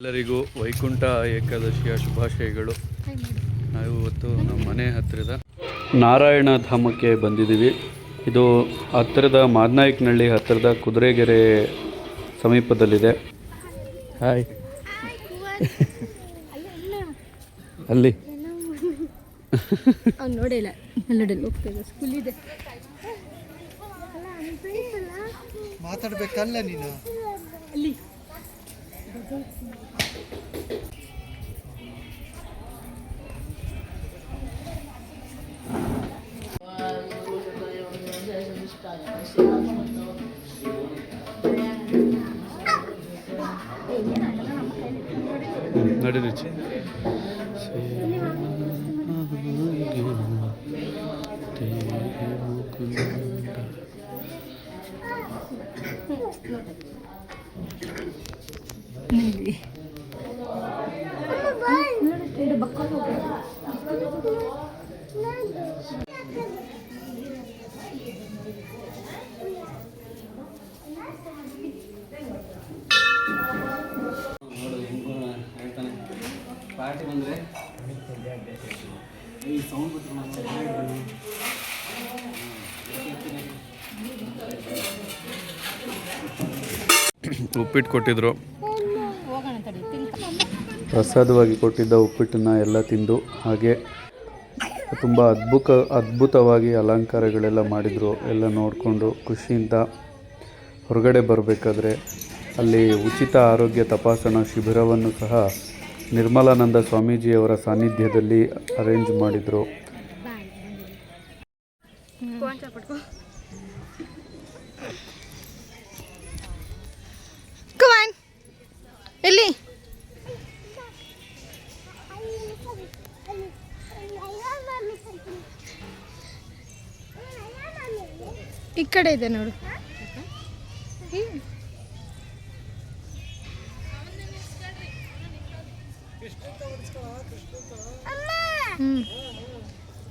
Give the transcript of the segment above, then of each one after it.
ಎಲ್ಲರಿಗೂ ವೈಕುಂಠ ಏಕಾದಶಿಯ ಶುಭಾಶಯಗಳು. ನಾವು ಇವತ್ತು ನಮ್ಮ ಮನೆ ಹತ್ತಿರದ ನಾರಾಯಣ ಧಾಮಕ್ಕೆ ಬಂದಿದ್ದೀವಿ. ಇದು ಹತ್ತಿರದ ಮಾದನಾಯಕನಹಳ್ಳಿ ಹತ್ತಿರದ ಕುದುರೆಗೆರೆ ಸಮೀಪದಲ್ಲಿದೆ. ಹಾಯ್ ಅಲ್ಲಿ ನೋಡಿಲ್ಲ ಹೋಗ್ತೇವೆ ಸ್ಕೂಲ್ ಇದೆ ಮಾತಾಡ್ಬೇಕಲ್ಲ ನೀನು ಅಲ್ಲಿ ನಡಿ ರುಚಿ ಪಾರ್ಟಿ ಬಂದರೆ ಈ ಸೌಂಡ್ ಉಪ್ಪಿಟ್ಟು ಕೊಟ್ಟಿದ್ರು. ಪ್ರಸಾದವಾಗಿ ಕೊಟ್ಟಿದ್ದ ಉಪ್ಪಿಟ್ಟನ್ನು ಎಲ್ಲ ತಿಂದು ಹಾಗೆ ತುಂಬ ಅದ್ಭುತವಾಗಿ ಅಲಂಕಾರಗಳೆಲ್ಲ ಮಾಡಿದರು. ಎಲ್ಲ ನೋಡಿಕೊಂಡು ಖುಷಿಯಿಂದ ಹೊರಗಡೆ ಬರಬೇಕಾದ್ರೆ ಅಲ್ಲಿ ಉಚಿತ ಆರೋಗ್ಯ ತಪಾಸಣಾ ಶಿಬಿರವನ್ನು ಸಹ ನಿರ್ಮಲಾನಂದ ಸ್ವಾಮೀಜಿಯವರ ಸಾನ್ನಿಧ್ಯದಲ್ಲಿ ಅರೇಂಜ್ ಮಾಡಿದರು. ಎಲ್ಲಿ ಈ ಕಡೆ ಇದೆ ನೋಡು.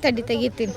ತಡಿ ತೆಗಿತೀನಿ.